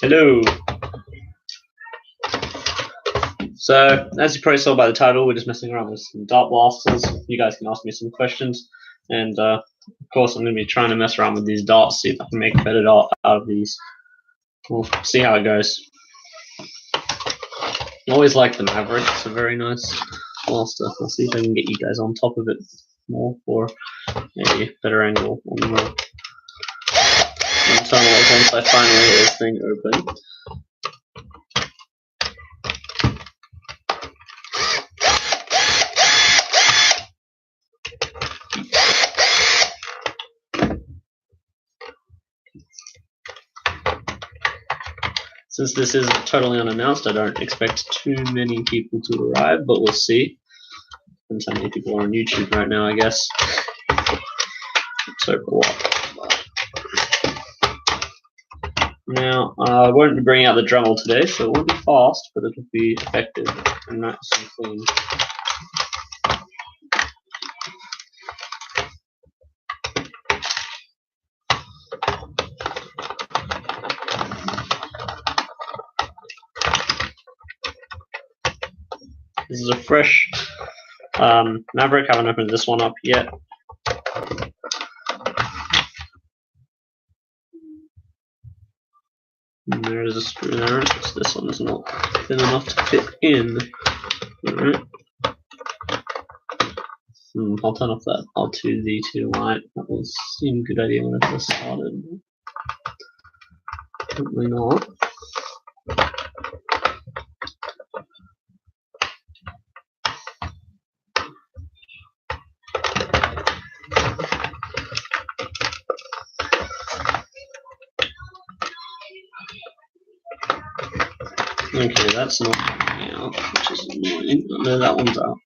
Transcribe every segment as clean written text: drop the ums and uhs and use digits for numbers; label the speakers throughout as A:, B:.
A: Hello. So, as you probably saw by the title, we're just messing around with some dart blasters. You guys can ask me some questions, and of course, I'm going to be trying to mess around with these darts, see if I can make a better dart out of these. We'll see how it goes. I always like the Maverick, it's a very nice blaster. I'll see if I can get you guys on top of it more for a better angle on the wall. Tunnel once I finally get this thing open. Since this is totally unannounced, I don't expect too many people to arrive, but we'll see. Depends how many people are on YouTube right now, I guess. Let's hope a lot. Now, I won't be bringing out the Dremel today, so it won't be fast, but it'll be effective and nice and clean. This is a fresh Maverick. I haven't opened this one up yet. And there is a screw there. This one is not thin enough to fit in. Alright. I'll turn off that R2Z2 light. That was seemed a good idea when I first started. Probably not. Okay, that's not coming out, which is annoying. No, that one's out.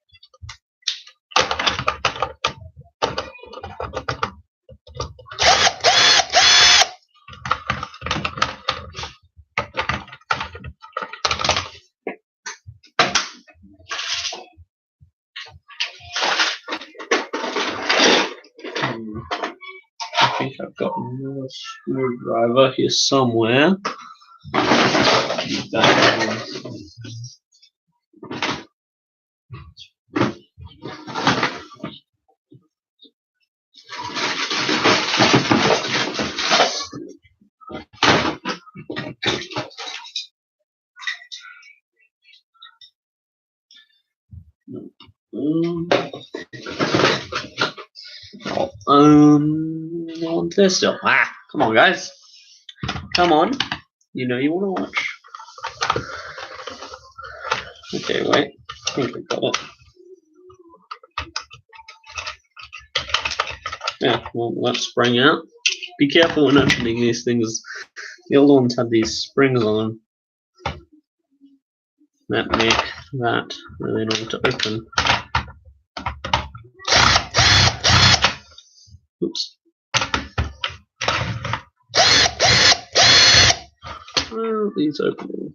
A: I think I've got another screwdriver here somewhere. There's still. Come on, guys. Come on. You know you want to watch. Okay, wait. I think we got it. Yeah, well, let's spring out. Be careful when opening these things. The old ones had these springs on them that make that really annoying to open. Oops. Well, these open.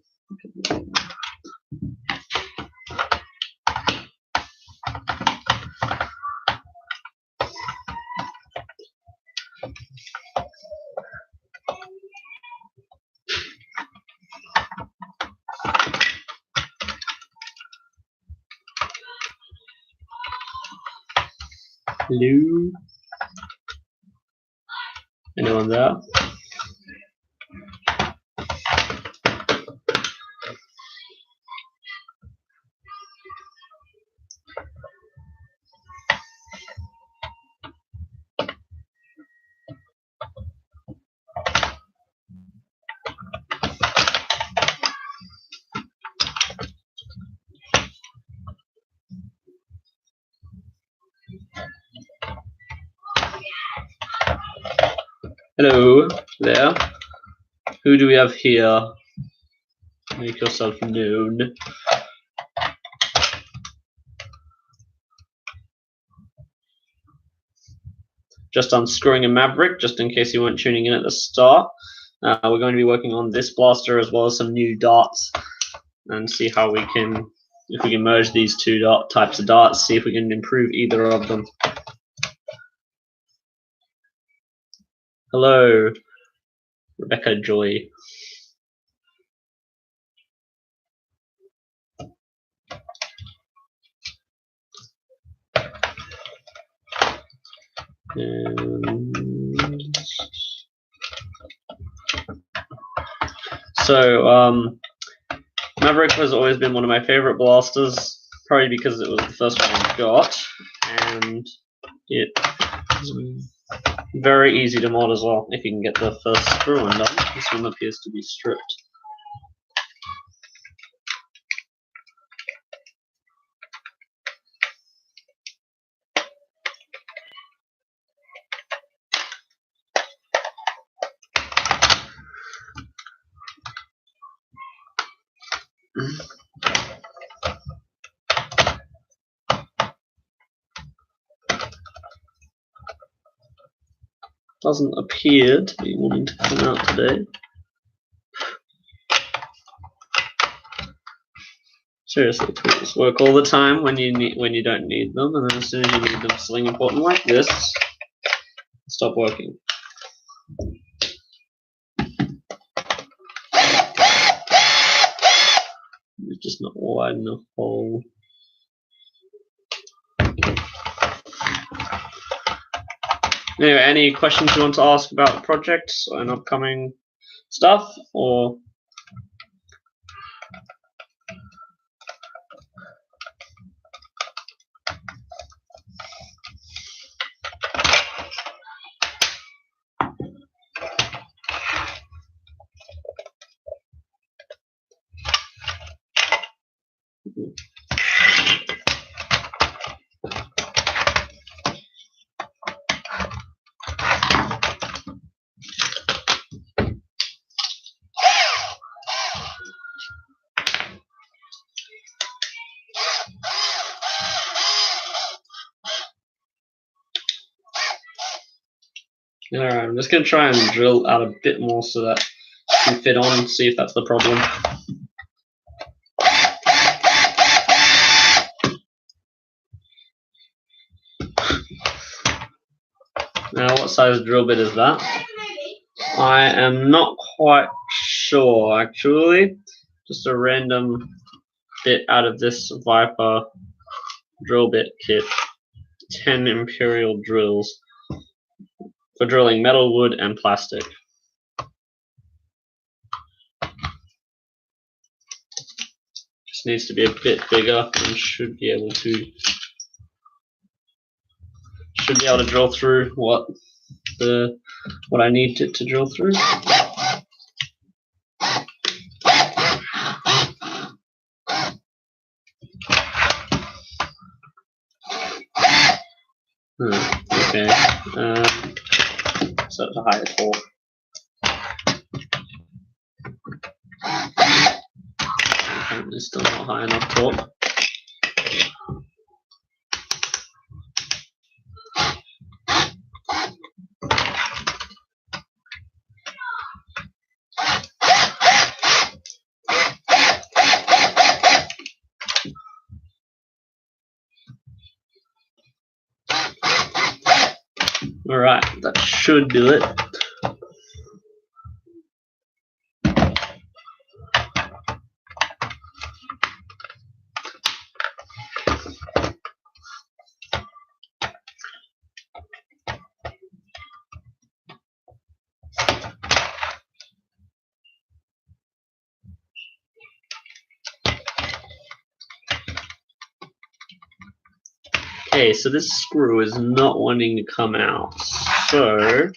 A: Hello? Anyone there? Hello there. Who do we have here? Make yourself known. Just unscrewing a Maverick, just in case you weren't tuning in at the start. We're going to be working on this blaster as well as some new darts, and see how we can, if we can merge these two types of darts, see if we can improve either of them. Hello, Rebecca Joy. And so Maverick has always been one of my favorite blasters, probably because it was the first one I got, and it's very easy to mod as well if you can get the first screw undone. This one appears to be stripped. Doesn't appear to be wanting to come out today. Seriously, tools work all the time when you don't need them, and then as soon as you need them for something important like this, stop working. It's just not wide enough hole. Anyway, any questions you want to ask about projects and upcoming stuff, or? Alright, I'm just going to try and drill out a bit more so that it can fit on and see if that's the problem. Now, what size drill bit is that? I am not quite sure, actually. Just a random bit out of this Viper drill bit kit. 10 Imperial drills for drilling metal, wood, and plastic. Just needs to be a bit bigger and should be able to drill through what I need it to drill through. Okay. So it's a higher torque. Apparently still not high enough torque. Alright, that should do it. Okay, so this screw is not wanting to come out. So,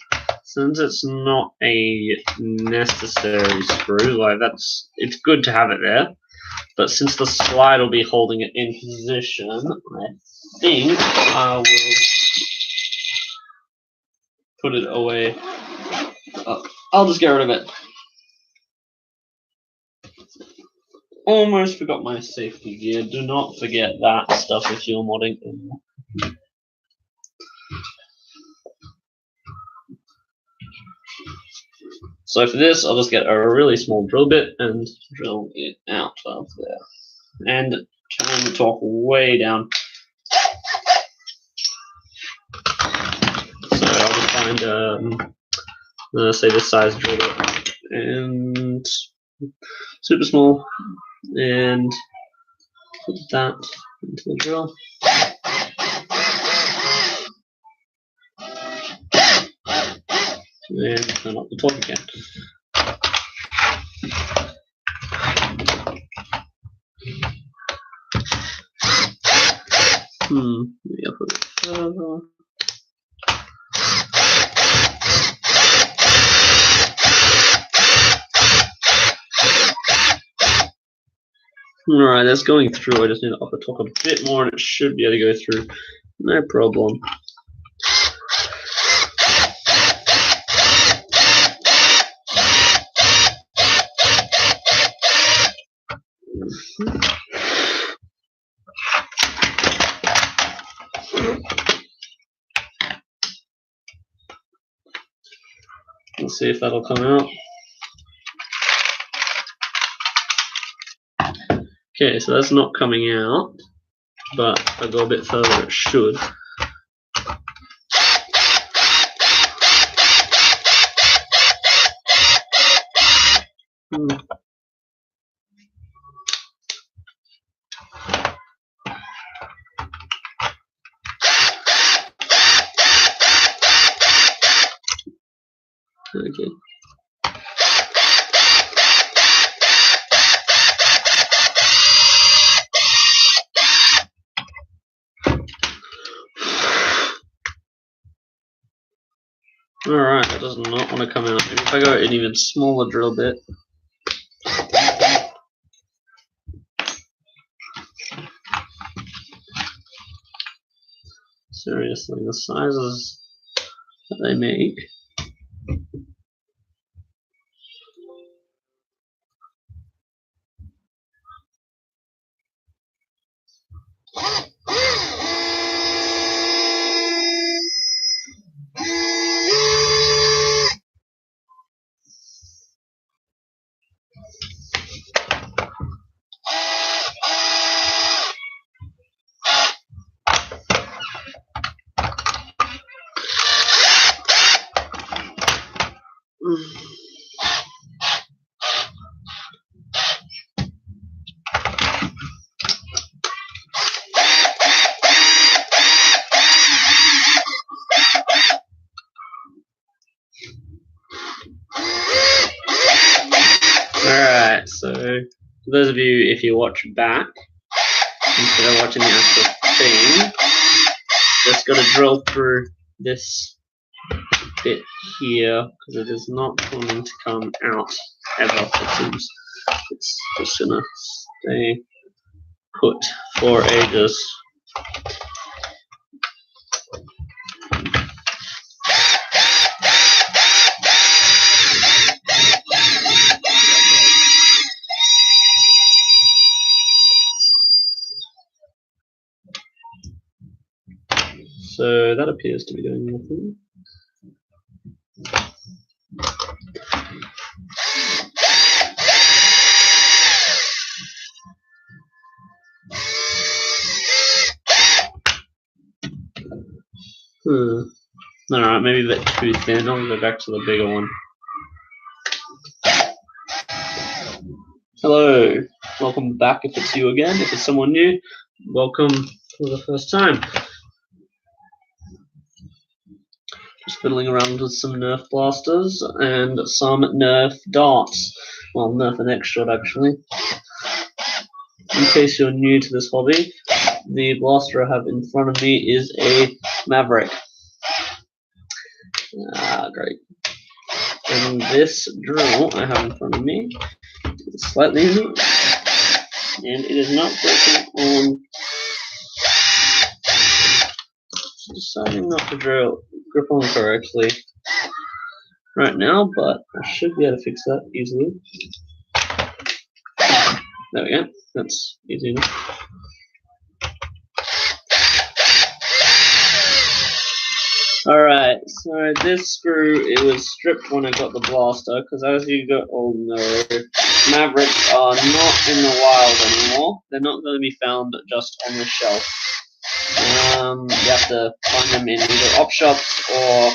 A: since it's not a necessary screw, like it's good to have it there. But since the slide will be holding it in position, I think I will put it away. I'll just get rid of it. Almost forgot my safety gear. Do not forget that stuff if you're modding. So for this, I'll just get a really small drill bit and drill it out of there. And turn the torque way down. So I'll just find, say this size drill bit. And super small. And put that into the drill. And turn up the torque again. Maybe I'll put it further. Alright, that's going through. I just need to up the torque a bit more and it should be able to go through. No problem. Let's see if that'll come out. Okay, so that's not coming out, but if I go a bit further, it should. Okay. Alright, that does not want to come out. Maybe if I go an even smaller drill bit. Seriously, the sizes that they make. Alright, so for those of you, if you watch back, instead of watching the actual thing, just got to drill through this bit here, because it is not going to come out ever, it seems. It's just going to stay put for ages. So that appears to be doing nothing. Alright, maybe a bit too thin. I'll go back to the bigger one. Hello, welcome back if it's you again. If it's someone new, welcome for the first time. Just fiddling around with some Nerf blasters and some Nerf darts. Well, Nerf and X-Shot actually. In case you're new to this hobby, the blaster I have in front of me is a Maverick. Great. And this drill I have in front of me is slightly new, and it is not working on. Deciding not to grip on correctly right now, but I should be able to fix that easily. There we go. That's easy enough. Alright, so this screw, it was stripped when I got the blaster, because as you go, oh no, Mavericks are not in the wild anymore. They're not going to be found just on the shelf. You have to find them in either op shops or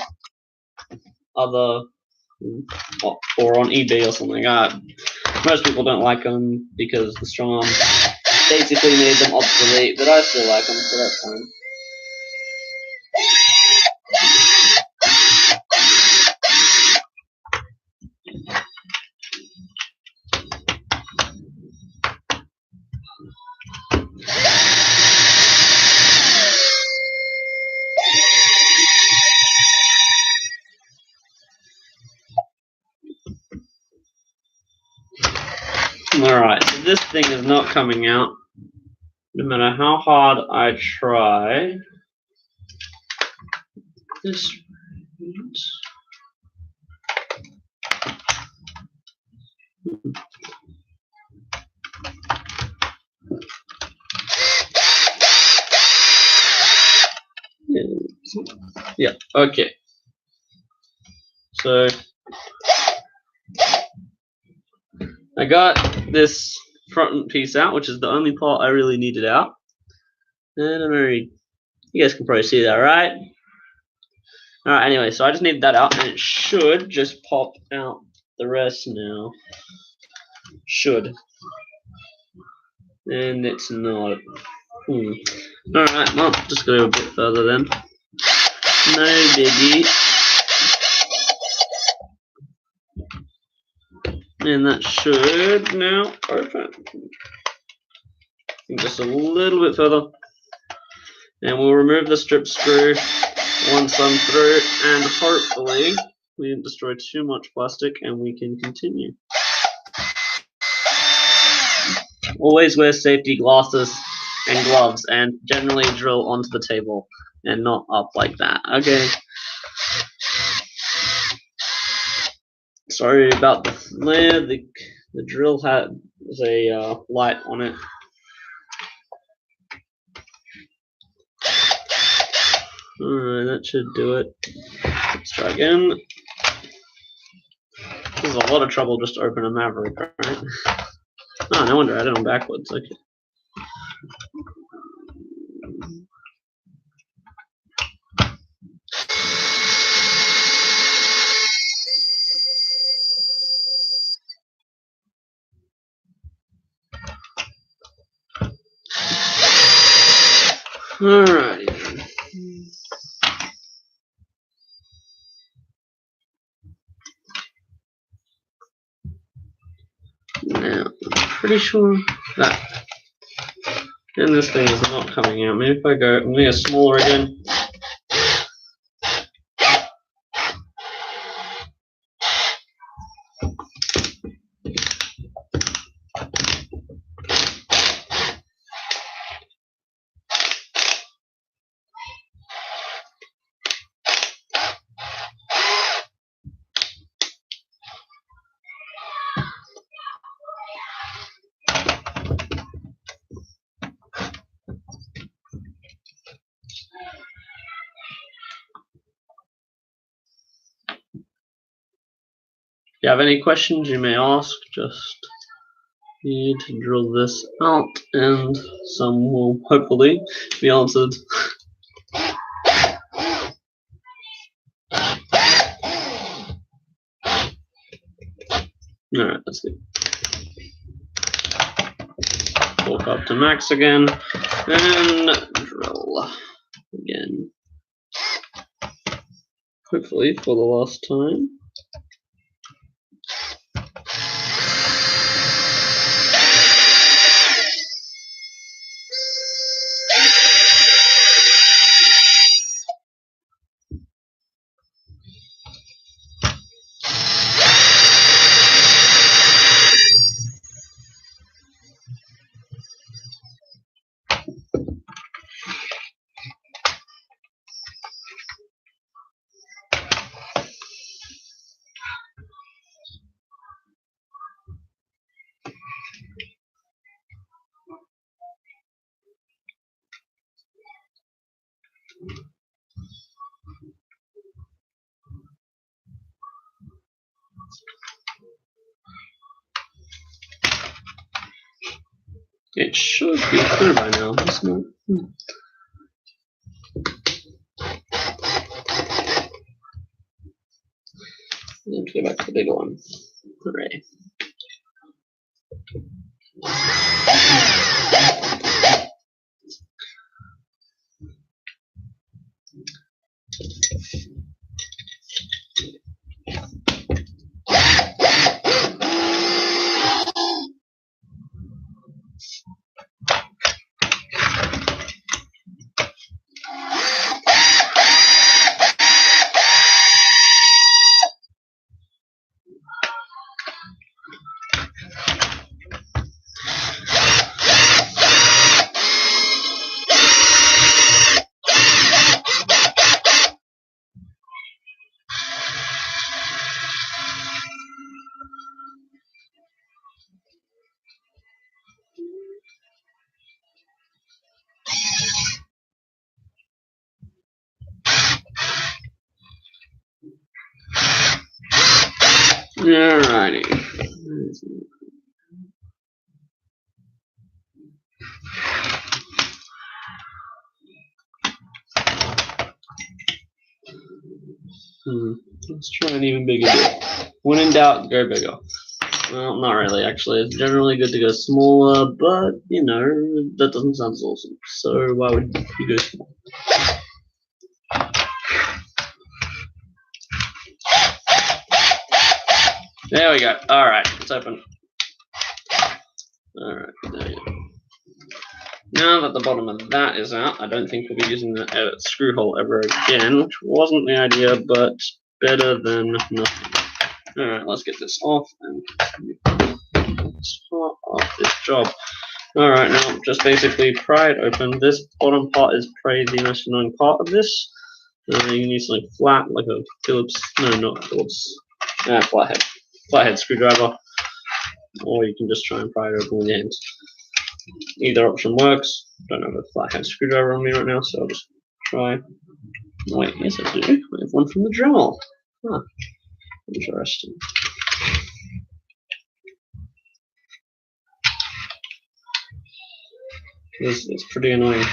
A: other, or on eBay or something like that. Most people don't like them because the strong arm basically made them obsolete, but I still like them, so that's fine. Alright, so this thing is not coming out. No matter how hard I try. This. Yeah, okay. So I got this front piece out, which is the only part I really needed out. And I'm already, you guys can probably see that, right? Alright, anyway, so I just need that out, and it should just pop out the rest now. Should. And it's not. Alright, well, just go a bit further then. No biggie. And that should now open. Just a little bit further. And we'll remove the strip screw once I'm through, and hopefully we didn't destroy too much plastic and we can continue. Always wear safety glasses and gloves, and generally drill onto the table and not up like that. Okay. Sorry about the flare. The drill has a light on it. Alright, that should do it. Let's try again. This is a lot of trouble just to open a Maverick, right? Oh, no wonder I did them backwards. Okay. Alrighty. Now, I'm pretty sure that. And this thing is not coming out. Maybe if I go, I'm going to go smaller again. If you have any questions, you may ask. Just need to drill this out, and some will hopefully be answered. Alright, that's good. Torque up to max again, and drill again. Hopefully for the last time. It should be clear by now, isn't it? Let's go back to the big one. Hooray. Alrighty. Let's try an even bigger deal. When in doubt, go bigger. Well, not really, actually. It's generally good to go smaller, but, you know, that doesn't sound so awesome. So why would you go small? There we go. Alright, it's open. Alright, there you go. Now that the bottom of that is out, I don't think we'll be using the screw hole ever again, which wasn't the idea, but better than nothing. Alright, let's get this off and start off this job. Alright, now just basically pry it open. This bottom part is probably the most annoying part of this. You need something flat, like a Phillips, no, not Phillips, flathead screwdriver, or you can just try and pry it open with your hands. Either option works. Don't have a flathead screwdriver on me right now, so I'll just try. Wait, yes I do. I have one from the Dremel. Huh. Interesting. It's pretty annoying.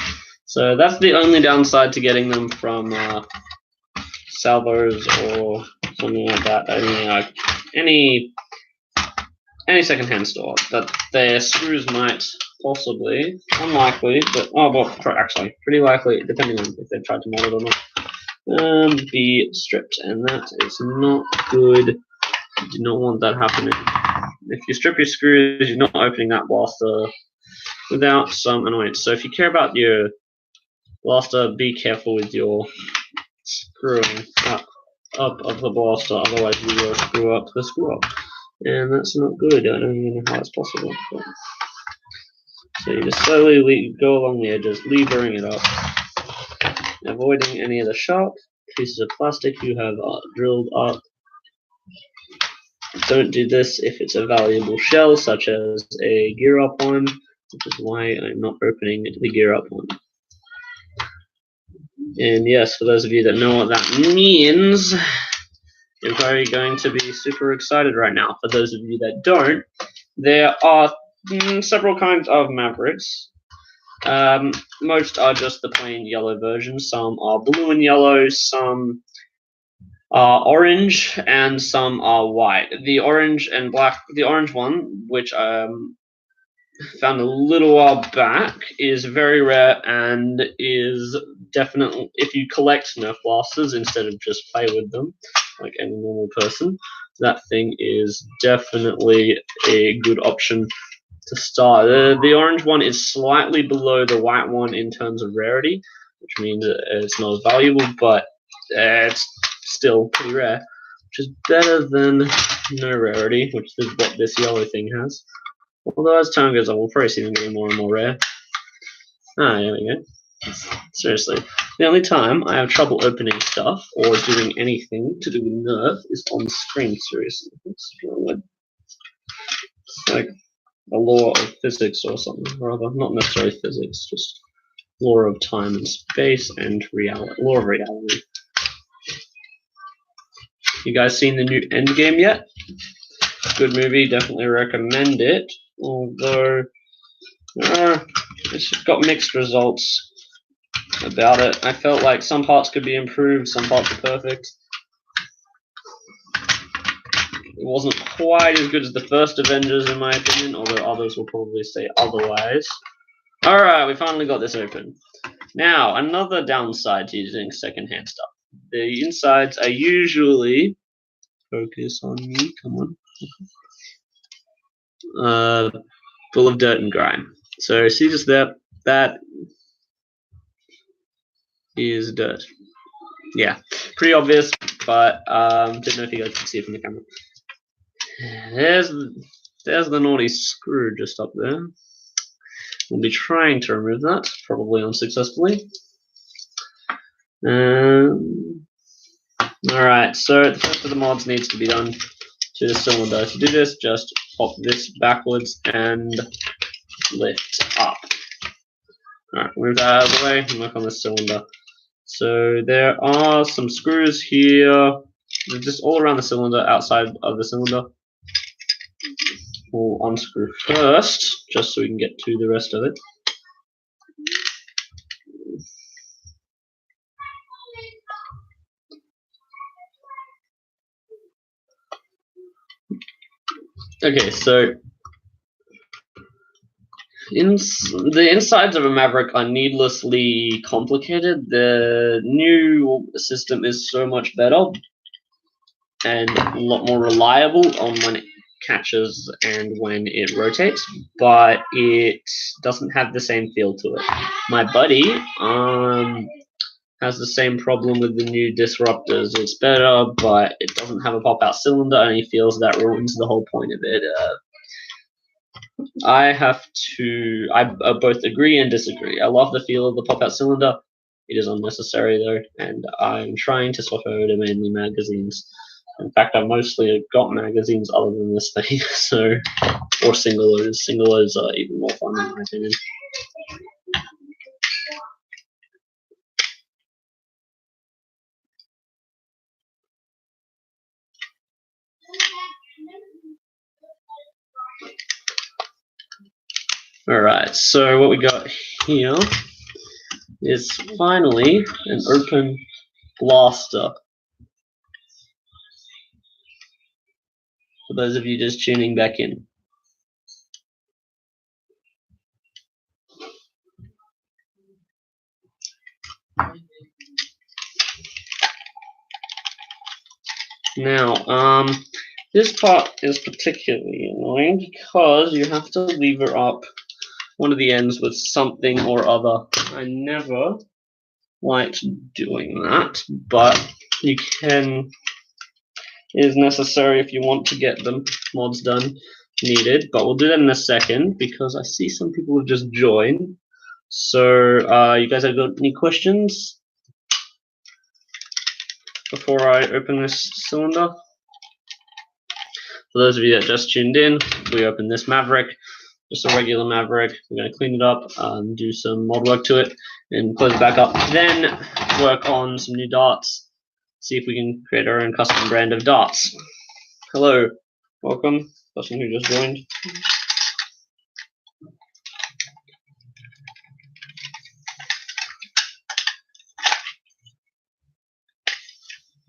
A: So that's the only downside to getting them from salvos or something like that. I mean, like any secondhand store, that their screws might possibly, unlikely, but actually pretty likely, depending on if they've tried to mod it or not, be stripped, and that is not good. You do not want that happening. If you strip your screws, you're not opening that blaster without some annoyance. So if you care about your blaster, be careful with your screwing up of the blaster, otherwise you will screw up the screw up. And that's not good. I don't even know how it's possible. But. So you just slowly go along the edges, levering it up, avoiding any of the sharp pieces of plastic you have drilled up. Don't do this if it's a valuable shell, such as a gear up one, which is why I'm not opening the gear up one. And yes, for those of you that know what that means, you're probably going to be super excited right now. For those of you that don't, there are several kinds of Mavericks. Most are just the plain yellow version. Some are blue and yellow, some are orange, and some are white. The orange one, which I found a little while back, is very rare and is definitely, if you collect Nerf blasters instead of just play with them like any normal person, that thing is definitely a good option to start. The orange one is slightly below the white one in terms of rarity, which means it's not as valuable, but it's still pretty rare, which is better than no rarity, which is what this yellow thing has. Although as time goes on, we'll probably see them getting more and more rare. There we go. Seriously, the only time I have trouble opening stuff or doing anything to do with Nerf is on screen, seriously. It's like a law of physics or something, rather. Not necessarily physics, just law of time and space and reality. Law of reality. You guys seen the new Endgame yet? Good movie, definitely recommend it. Although, it's got mixed results about it. I felt like some parts could be improved, some parts are perfect. It wasn't quite as good as the first Avengers, in my opinion, although others will probably say otherwise. Alright, we finally got this open. Now, another downside to using secondhand stuff. The insides are usually... Focus on me, come on. Full of dirt and grime. So, see just that is dirt. Yeah, pretty obvious, but didn't know if you guys could see it from the camera. There's the naughty screw just up there. We'll be trying to remove that, probably unsuccessfully. Alright, so the first of the mods needs to be done to the cylinder. To do this, just pop this backwards and lift up. Alright, move that out of the way and work on the cylinder. So there are some screws here just all around the cylinder, outside of the cylinder. We'll unscrew first, just so we can get to the rest of it. Okay, so the insides of a Maverick are needlessly complicated. The new system is so much better and a lot more reliable on when it catches and when it rotates, but it doesn't have the same feel to it. My buddy has the same problem with the new disruptors. It's better, but it doesn't have a pop-out cylinder, and he feels that ruins the whole point of it. I both agree and disagree. I love the feel of the pop-out cylinder. It is unnecessary though, and I'm trying to swap over to mainly magazines. In fact, I've mostly got magazines other than this thing, so, or single loads. Single loads are even more fun in my opinion. Alright, so what we got here is finally an open blaster. For those of you just tuning back in. Now, this part is particularly annoying because you have to lever up one of the ends with something or other. I never liked doing that, but you can. It is necessary if you want to get the mods done needed. But we'll do that in a second because I see some people have just joined. So, you guys have got any questions before I open this cylinder? For those of you that just tuned in, we open this Maverick, just a regular Maverick. We're going to clean it up, do some mod work to it, and close it back up. Then work on some new darts, see if we can create our own custom brand of darts. Hello, welcome, person who just joined.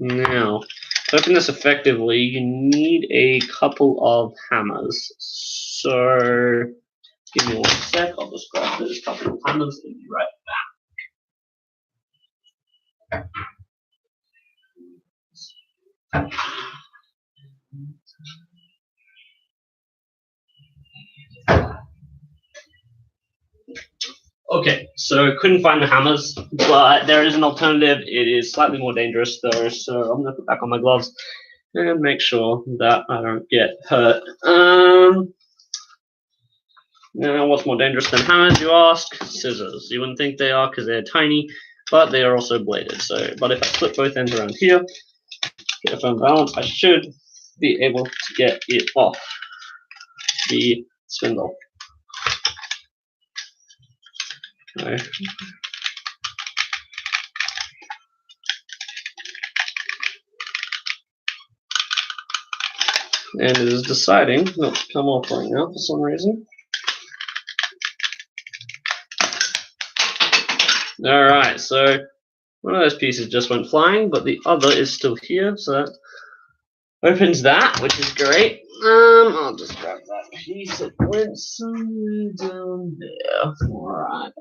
A: Now, to open this effectively, you need a couple of hammers. So, give me 1 sec, I'll just grab those couple of hammers and be right back. Okay, so couldn't find the hammers, but there is an alternative. It is slightly more dangerous though, so I'm going to put back on my gloves and make sure that I don't get hurt. Now, what's more dangerous than hammers, you ask? Scissors. You wouldn't think they are because they're tiny, but they are also bladed. So, but if I flip both ends around here, get a firm balance, I should be able to get it off the spindle. Okay. And it is deciding not to come off right now for some reason. Alright, so one of those pieces just went flying, but the other is still here, so that opens that, which is great. I'll just grab that piece. It went somewhere down there. Alright.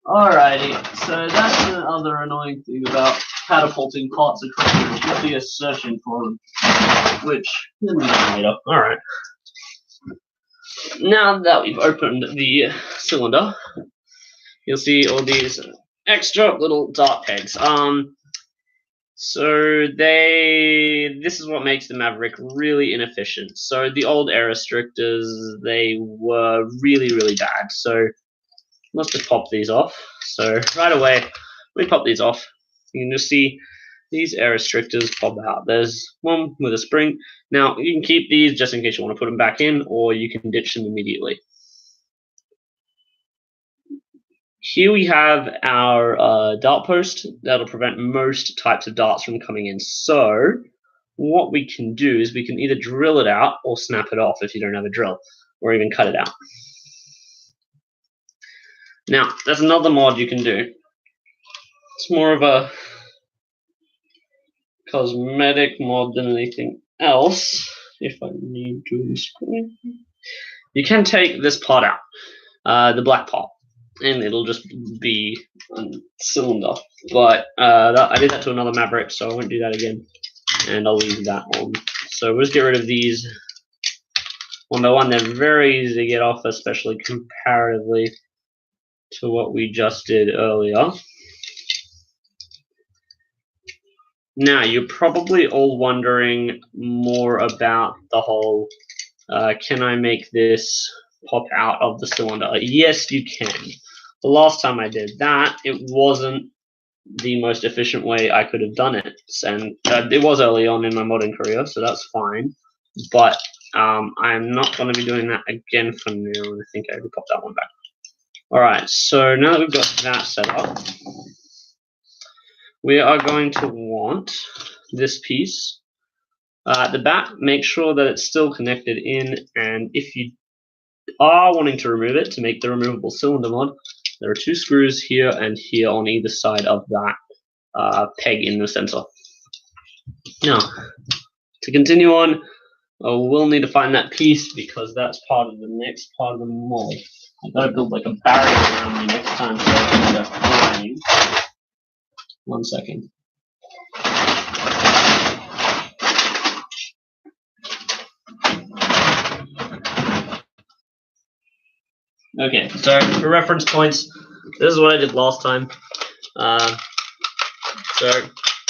A: Alrighty, so that's the other annoying thing about catapulting parts across the should be a searching for them, which we'll need later. Alright. Now that we've opened the cylinder, you'll see all these extra little dart pegs. So this is what makes the Maverick really inefficient. So the old air restrictors, they were really, really bad. So let's just pop these off. So right away, we pop these off. You can just see these air restrictors pop out. There's one with a spring. Now you can keep these just in case you want to put them back in, or you can ditch them immediately. Here we have our dart post that'll prevent most types of darts from coming in. So what we can do is we can either drill it out or snap it off if you don't have a drill, or even cut it out. Now, there's another mod you can do. It's more of a cosmetic mod than anything else. If I need to, you can take this part out, the black part, and it'll just be a cylinder. But I did that to another Maverick, so I won't do that again, and I'll leave that on. So we'll just get rid of these one by one. They're very easy to get off, especially comparatively to what we just did earlier. Now, you're probably all wondering more about the whole, can I make this pop out of the cylinder? Yes, you can. The last time I did that, it wasn't the most efficient way I could have done it. And it was early on in my modding career, so that's fine. But I'm not going to be doing that again for now, and I think I will pop that one back. Alright, so now that we've got that set up, we are going to want this piece. At the back, make sure that it's still connected in, and if you are wanting to remove it to make the removable cylinder mod, there are 2 screws here and here on either side of that peg in the center. Now, to continue on, we'll need to find that piece because that's part of the next part of the mod. I've got to build like a barrier around me next time so I can go flying. 1 second. Okay, so for reference points, this is what I did last time. So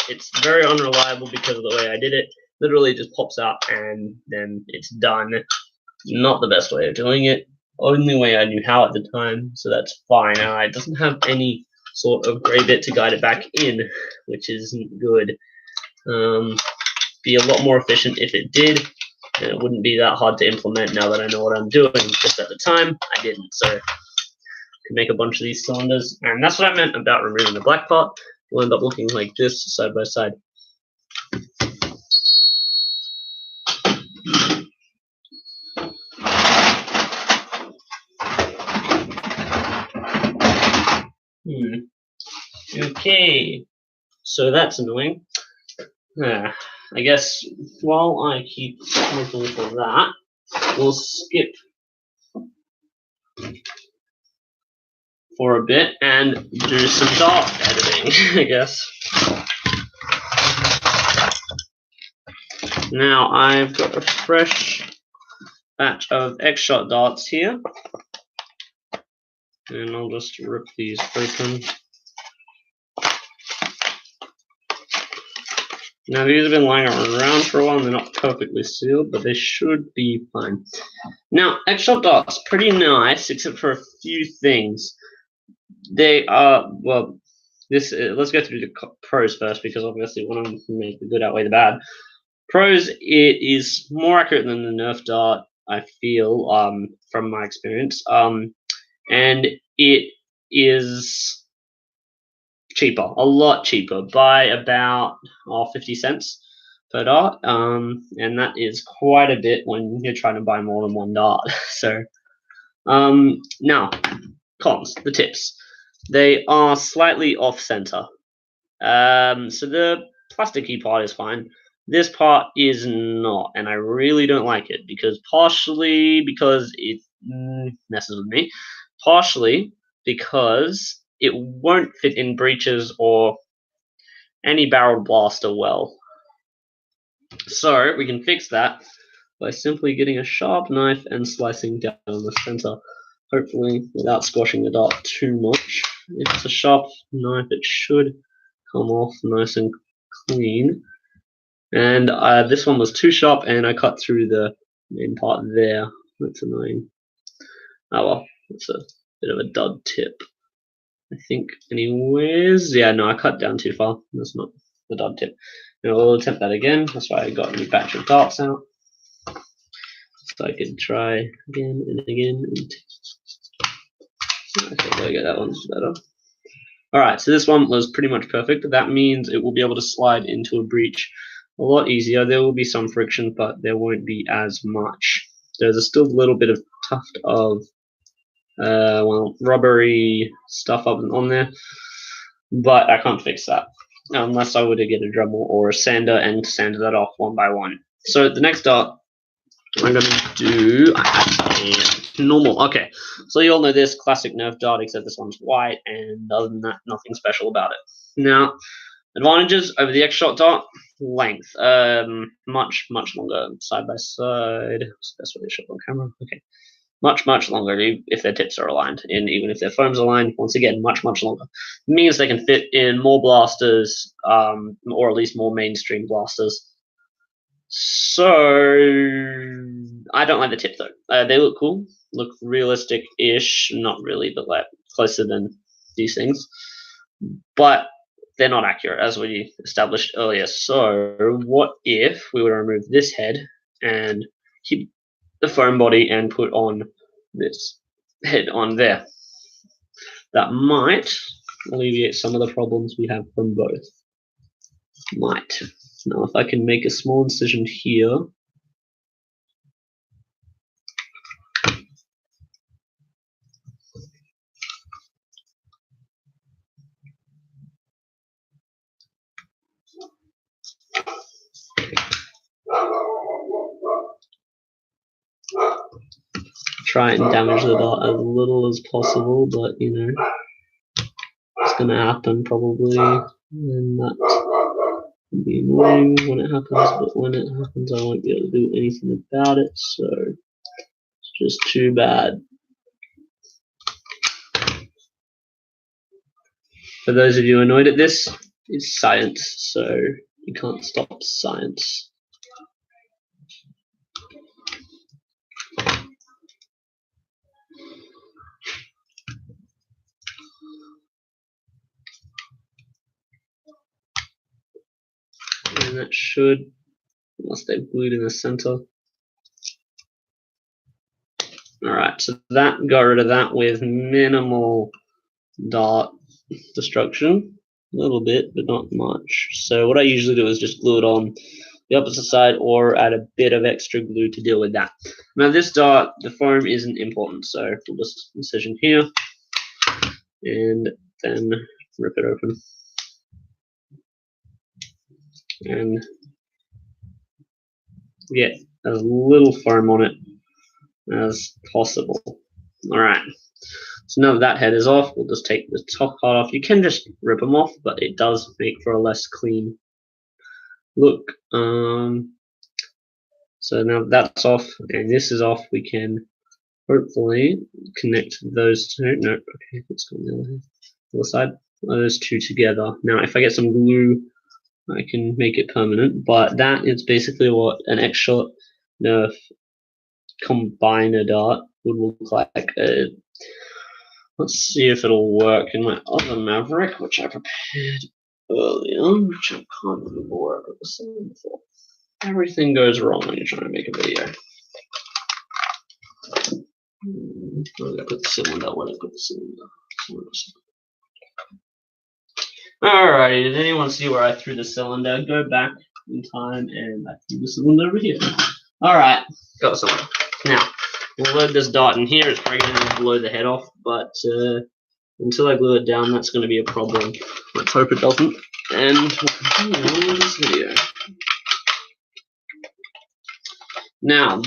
A: it's very unreliable because of the way I did it. Literally just pops out and then it's done. Not the best way of doing it. Only way I knew how at the time, so that's fine. It doesn't have any sort of grey bit to guide it back in, which isn't good. Be a lot more efficient if it did, and it wouldn't be that hard to implement now that I know what I'm doing. Just at the time, I didn't, so I could make a bunch of these cylinders, and that's what I meant about removing the black part. We'll end up looking like this, side by side. Okay, so that's annoying. I guess while I keep looking for that, we'll skip for a bit and do some dart editing, I guess. Now I've got a fresh batch of X-Shot darts here, and I'll just rip these open. Now these have been lying around for a while and they're not perfectly sealed, but they should be fine. Now, X-Shot darts, pretty nice, except for a few things. They are, well, let's go through the pros first, because obviously one of them can make the good outweigh the bad. Pros, it is more accurate than the Nerf dart, I feel, from my experience. And it is cheaper, a lot cheaper, by about 50 cents per dart, and that is quite a bit when you're trying to buy more than one dart. So now cons, the tips, they are slightly off center. So the plasticky part is fine, this part is not, and I really don't like it, because partially because it messes with me, partially because it won't fit in breeches or any barrel blaster well. So we can fix that by simply getting a sharp knife and slicing down the center, hopefully without squashing the dart too much. If it's a sharp knife, it should come off nice and clean. And this one was too sharp, and I cut through the main part there. That's annoying. Oh well, it's a bit of a dud tip, I think. Anyways, yeah, no, I cut down too far. That's not the dud tip. Now we'll attempt that again. That's why I got a new batch of darts out, so I can try again and again. Okay, there we go. That one's better. All right, so this one was pretty much perfect. That means it will be able to slide into a breach a lot easier. There will be some friction, but there won't be as much. There's still a little bit of tuft of well, rubbery stuff up on there, but I can't fix that unless I were to get a Dremel or a sander and sand that off one by one. So the next dart I'm going to do normal. Okay, so you all know this classic Nerf dart, except this one's white, and other than that, nothing special about it. Now, advantages over the X-Shot dart: length, much longer side by side. What's the best way to show it on camera? Okay, much longer if their tips are aligned, and even if their foam's aligned, once again, much longer. It means they can fit in more blasters, or at least more mainstream blasters. So I don't like the tip though. They look cool, look realistic-ish, not really, but like closer than these things. But they're not accurate, as we established earlier. So what if we were to remove this head and keep the foam body and put on this head on there? That might alleviate some of the problems we have from both. Might. Now if I can make a small incision here, try and damage the dart as little as possible, but you know, it's gonna happen probably, and that can be annoying when it happens, but when it happens I won't be able to do anything about it, so it's just too bad. For those of you annoyed at this, it's science, so you can't stop science. And that should, unless they've glued in the center. Alright, so that got rid of that with minimal dart destruction. A little bit, but not much. So what I usually do is just glue it on the opposite side or add a bit of extra glue to deal with that. Now this dart, the foam isn't important, so we'll just incision here and then rip it open. And get as little foam on it as possible. Alright, so now that head is off, we'll just take the top part off. You can just rip them off, but it does make for a less clean look. So now that's off and this is off, we can hopefully connect those two. No, okay, let's go on the other side. Those two together. Now if I get some glue, I can make it permanent, but that is basically what an X-Shot Nerf combiner dart would look like. Let's see if it'll work in my other Maverick, which I prepared earlier, which I can't remember where I was saying before. Everything goes wrong when you're trying to make a video. I'm gonna put the cylinder where I put the cylinder. Alrighty, did anyone see where I threw the cylinder? Go back in time and I threw the cylinder over here. Alright, got the cylinder. Now, we'll load this dart in here. It's probably going to blow the head off, but until I glue it down, that's going to be a problem. Let's hope it doesn't. And we'll continue on this video. Now,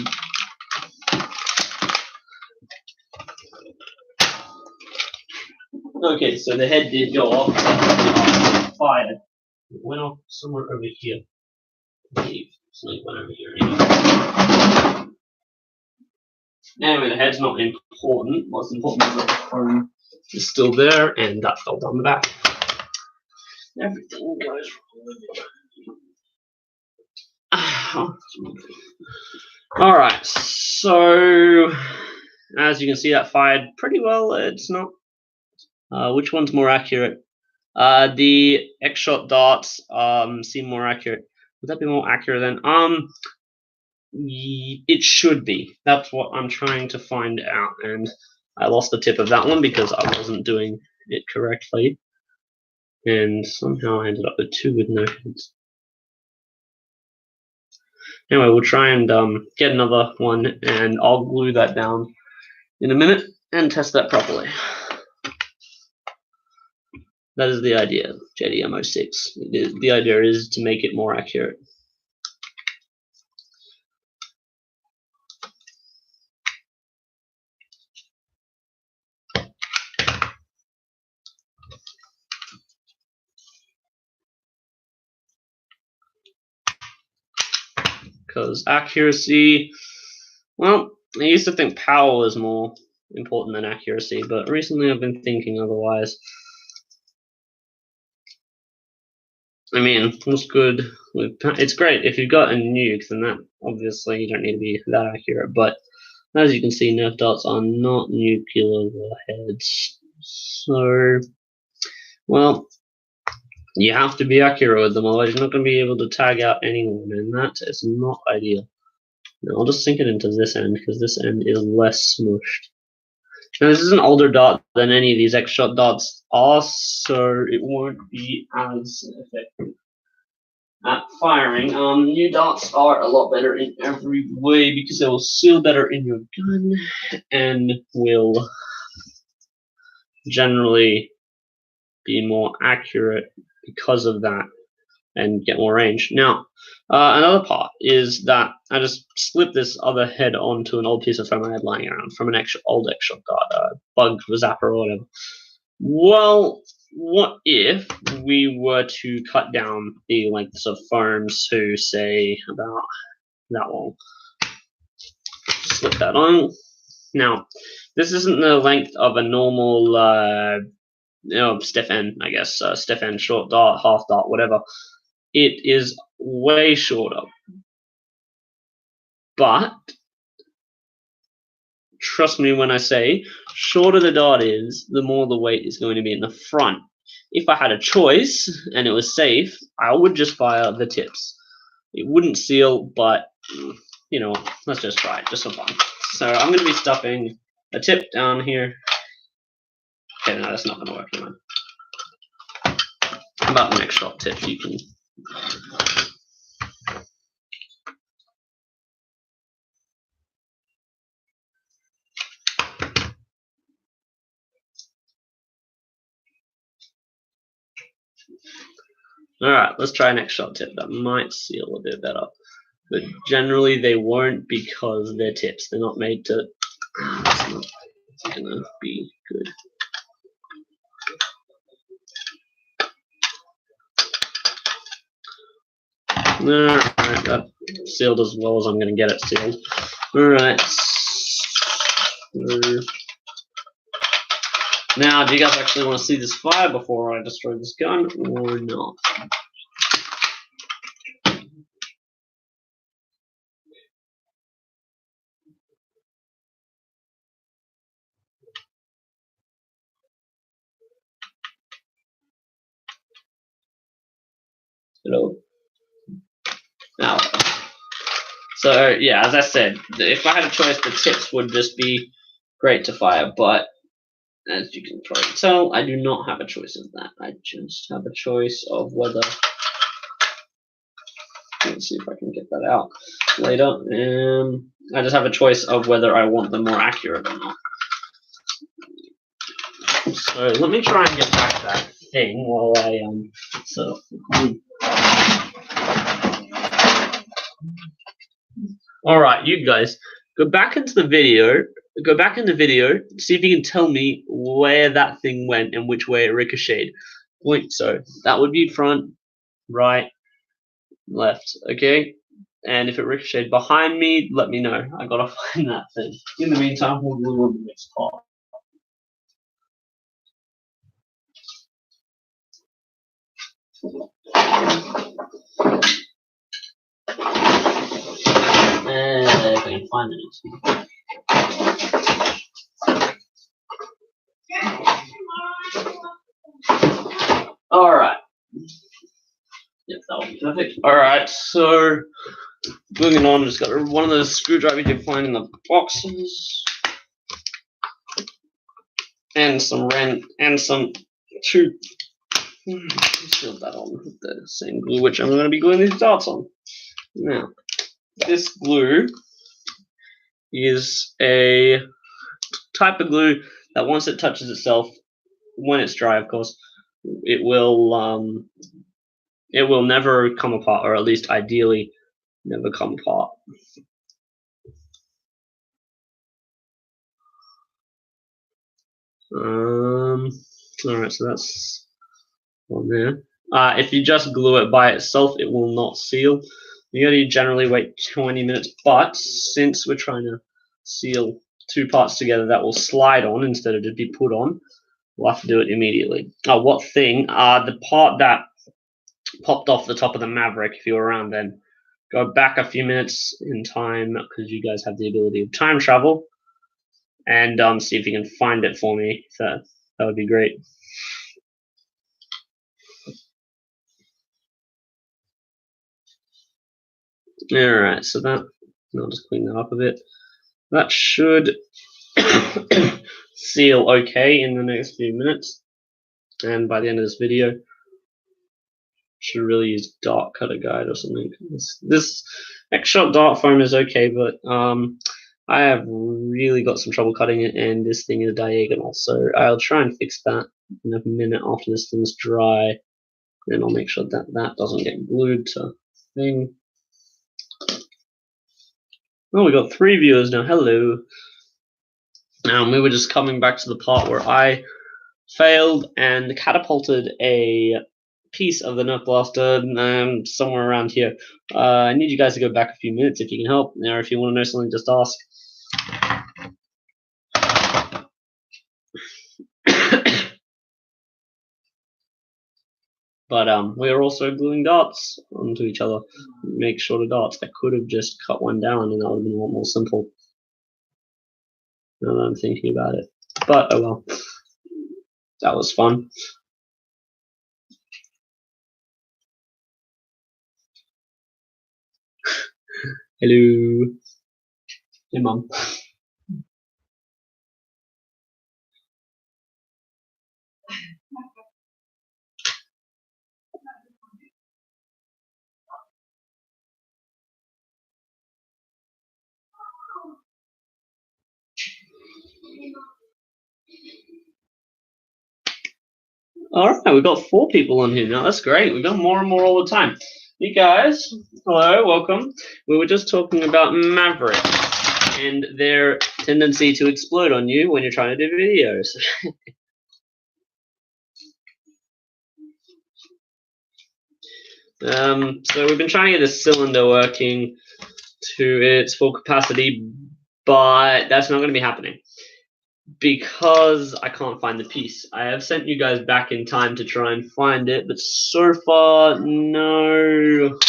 A: okay, so the head did go off. Fired. It went off somewhere over here. Something went over here anyway. Anyway, the head's not important. What's important is that the foam is still there, and that fell down the back. Everything goes wrong. Alright, so as you can see, that fired pretty well. It's not. Which one's more accurate? The X-Shot darts seem more accurate. Would that be more accurate then? It should be. That's what I'm trying to find out, and I lost the tip of that one because I wasn't doing it correctly. And somehow I ended up with 2 with no heads. Anyway, we'll try and get another one, and I'll glue that down in a minute and test that properly. That is the idea, JDM06. The idea is to make it more accurate. Because accuracy, well, I used to think power was more important than accuracy, but recently I've been thinking otherwise. I mean, what's good with, it's great if you've got a nuke, then that obviously you don't need to be that accurate, but as you can see, Nerf darts are not nuclear warheads. So, well, you have to be accurate with them, otherwise you're not going to be able to tag out anyone, and that is not ideal. Now I'll just sink it into this end, because this end is less smushed. Now this is an older dart than any of these X-Shot darts are, so it won't be as effective at firing. New darts are a lot better in every way, because they will seal better in your gun, and will generally be more accurate because of that and get more range. Now, another part is that I just slipped this other head onto an old piece of foam I had lying around from an old X-Shot dart, bug zapper or whatever. Well, what if we were to cut down the lengths of foams to, say, about that long? Slip that on. Now, this isn't the length of a normal stiff end, I guess, stiff end, short dart, half dart, whatever. It is way shorter, but trust me when I say, shorter the dart is, the more the weight is going to be in the front. If I had a choice and it was safe, I would just fire the tips. It wouldn't seal, but you know, let's just try it, just for fun. So I'm going to be stuffing a tip down here. Okay, no, that's not going to work. Anymore. How about the next shot tip? You can. Alright, let's try next shot tip. That might seal a bit better. But generally they won't, because they're tips. They're not made to... That's not gonna be good. Alright, that sealed as well as I'm gonna get it sealed. Alright. Now, do you guys actually want to see this fire before I destroy this gun, or not? Hello? Now, so yeah, as I said, if I had a choice, the tips would just be great to fire, but as you can probably tell, I do not have a choice of that. I just have a choice of whether... Let's see if I can get that out later. I just have a choice of whether I want them more accurate or not. So let me try and get back that thing while I Alright, you guys, go back into the video, see if you can tell me where that thing went and which way it ricocheted. So that would be front, right, left, okay? And if it ricocheted behind me, let me know. I gotta find that thing. In the meantime, we'll glue on the next part. If I can find it. Alright. Yep, that will be perfect. Alright, so moving on, just got one of those screwdrivers you find in the boxes. and some rent and some two. Seal that on with the same glue, which I'm going to be gluing these dots on. Now, this glue is a type of glue that once it touches itself, when it's dry, of course, it will never come apart, or at least ideally never come apart. Alright, so that's on there. If you just glue it by itself, it will not seal. You gotta generally wait 20 minutes, but since we're trying to seal two parts together that will slide on instead of just be put on, we'll have to do it immediately. Oh, what thing? The part that popped off the top of the Maverick, if you were around then, go back a few minutes in time, because you guys have the ability of time travel, and see if you can find it for me. That would be great. Alright, so that, I'll just clean that up a bit. That should seal okay in the next few minutes, and by the end of this video, should really use dart cutter guide or something. This X-Shot dart foam is okay, but I have really got some trouble cutting it, and this thing is diagonal, so I'll try and fix that in a minute after this thing's dry. Then I'll make sure that that doesn't get glued to the thing. Oh, we got 3 viewers now. Hello. We were just coming back to the part where I failed and catapulted a piece of the Nerf blaster somewhere around here. I need you guys to go back a few minutes if you can help, or if you want to know something, just ask. But we are also gluing darts onto each other. Make shorter darts. I could have just cut one down, and that would have been a lot more simple. Now that I'm thinking about it, but oh well. That was fun. Hello. Hey, Mom. Alright, we've got 4 people on here now. That's great. We've got more and more all the time. You guys, hello, welcome. We were just talking about Mavericks and their tendency to explode on you when you're trying to do videos. So we've been trying to get this cylinder working to its full capacity, but that's not going to be happening because I can't find the piece. I have sent you guys back in time to try and find it, but so far, no.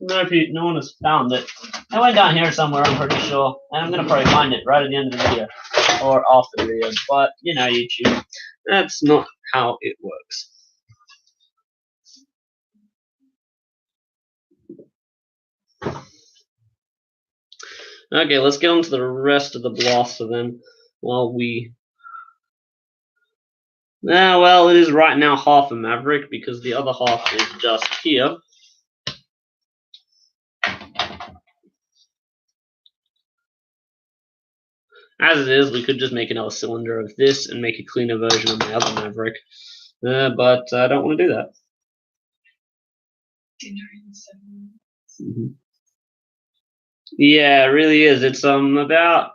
A: No one has found it. I went down here somewhere, I'm pretty sure, and I'm going to probably find it right at the end of the video, or after the video, but, you know, YouTube, that's not how it works. Okay, let's get on to the rest of the blaster then, while we... well, it is right now half a Maverick, because the other half is just here. As it is, we could just make another cylinder of this and make a cleaner version of my other Maverick, but I don't want to do that. Yeah, it really is. It's about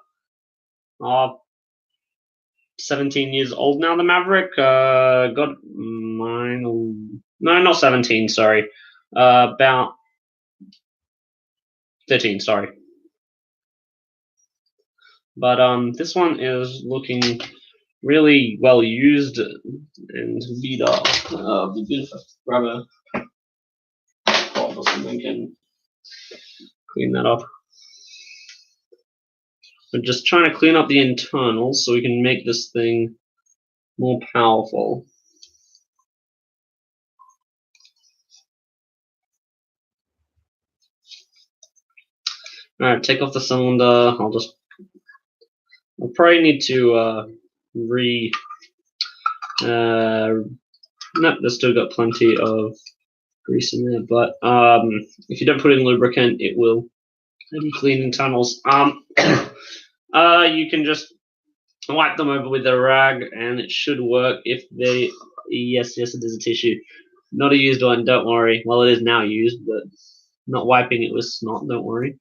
A: 17 years old now. The Maverick got mine. No, not 17. Sorry, about 13. Sorry. But this one is looking really well used and beat up. It'd be good if I grab a cloth or something and clean that up. We're just trying to clean up the internals so we can make this thing more powerful. Alright, take off the cylinder. I'll probably need to nope, there's still got plenty of grease in there, but if you don't put in lubricant, it will be cleaning tunnels. You can just wipe them over with a rag, and it should work. If they, yes, it is a tissue, not a used one. Don't worry. Well, it is now used, but not wiping it with snot. Don't worry.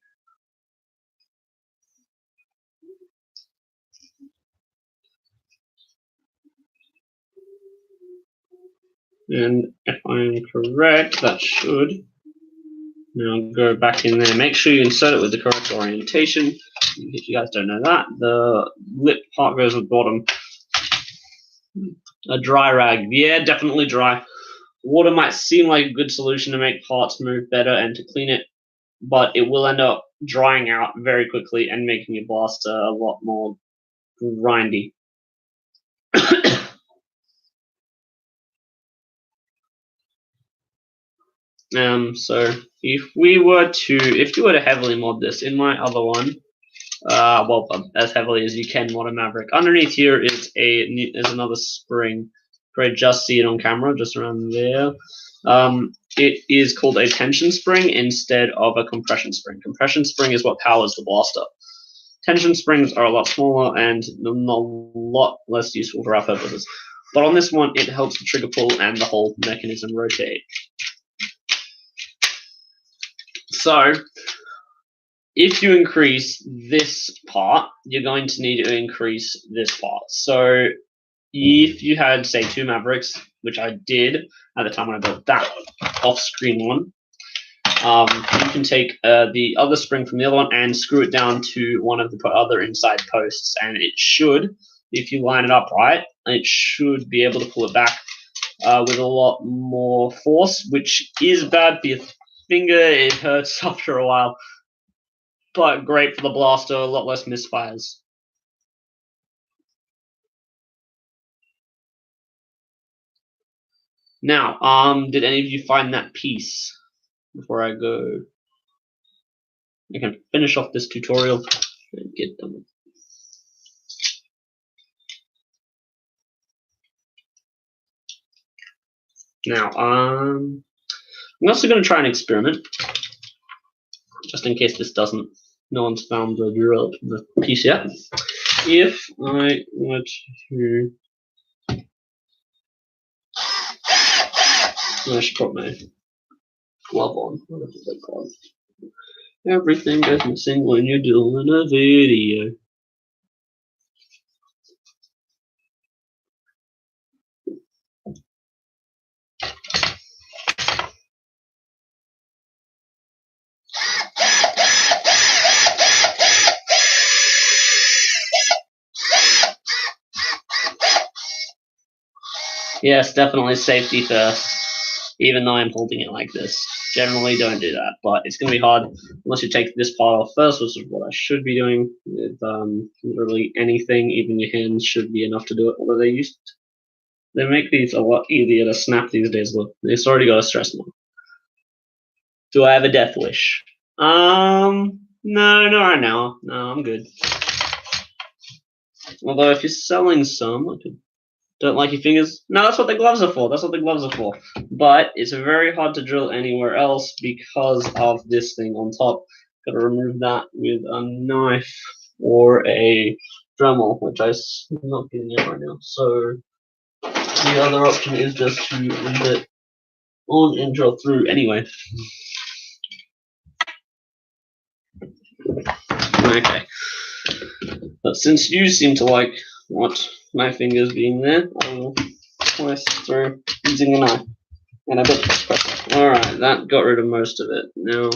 A: And if I'm correct, that should now go back in there. Make sure you insert it with the correct orientation. If you guys don't know that, the lip part goes at the bottom. A dry rag. Yeah, definitely dry. Water might seem like a good solution to make parts move better and to clean it, but it will end up drying out very quickly and making your blaster a lot more grindy. So if you were to heavily mod this in my other one, well, as heavily as you can mod a Maverick. Underneath here is another spring. Probably just see it on camera, just around there. It is called a tension spring instead of a compression spring. Compression spring is what powers the blaster. Tension springs are a lot smaller and a lot less useful for our purposes. But on this one, it helps the trigger pull and the whole mechanism rotate. So, if you increase this part, you're going to need to increase this part. So, if you had, say, 2 Mavericks, which I did at the time when I built that off-screen one, you can take the other spring from the other one and screw it down to one of the other inside posts, and it should, if you line it up right, it should be able to pull it back with a lot more force, which is bad for your finger. It hurts after a while, but great for the blaster, a lot less misfires. Now, did any of you find that piece before I go? I can finish off this tutorial and get done with it. Now, I'm also going to try an experiment, just in case this doesn't, no one's found the piece yet. If I were to, I should put my glove on. What is it called? Everything goes missing when you're doing a video. Yes, definitely safety first, even though I'm holding it like this. Generally don't do that, but it's going to be hard unless you take this part off first, which is what I should be doing with literally anything. Even your hands should be enough to do it, although they make these a lot easier to snap these days. Look, it's already got a stress mark. Do I have a death wish? No, not right now. No, I'm good. Although if you're selling some, I could. Don't like your fingers? No, that's what the gloves are for. That's what the gloves are for. But it's very hard to drill anywhere else because of this thing on top. Got to remove that with a knife or a Dremel, which I'm not getting it right now. So the other option is just to leave it on and drill through anyway. Okay. But since you seem to like what my fingers being there, I will slice through using a knife and a bit of pressure. Alright, that got rid of most of it. Now,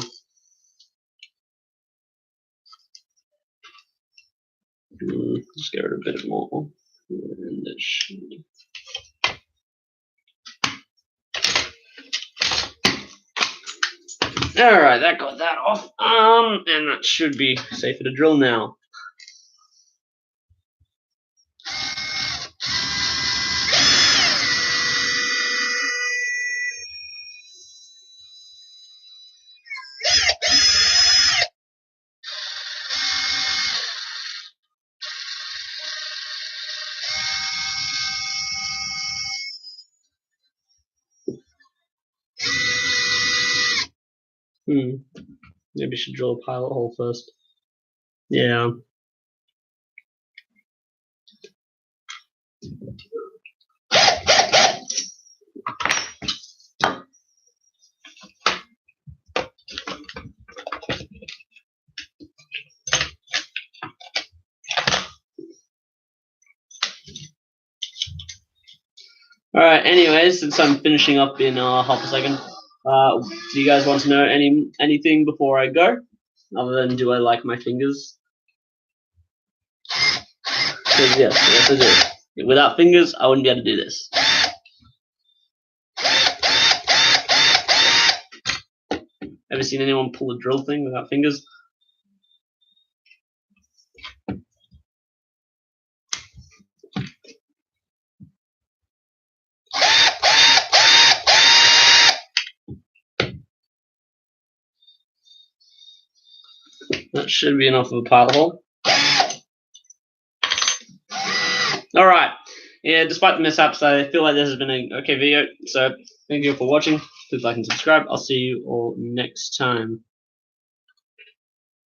A: let's get rid of a bit more. And it should. Alright, that got that off. And that should be safer to drill now. Maybe I should drill a pilot hole first. Yeah. Alright, anyways, since I'm finishing up in half a second, do you guys want to know anything before I go? Other than, do I like my fingers? Because yes, I do. Without fingers, I wouldn't be able to do this. Ever seen anyone pull a drill thing without fingers? That should be enough of a pilot hole. Alright. Yeah, despite the mishaps, I feel like this has been an okay video. So, thank you for watching. Please like and subscribe. I'll see you all next time.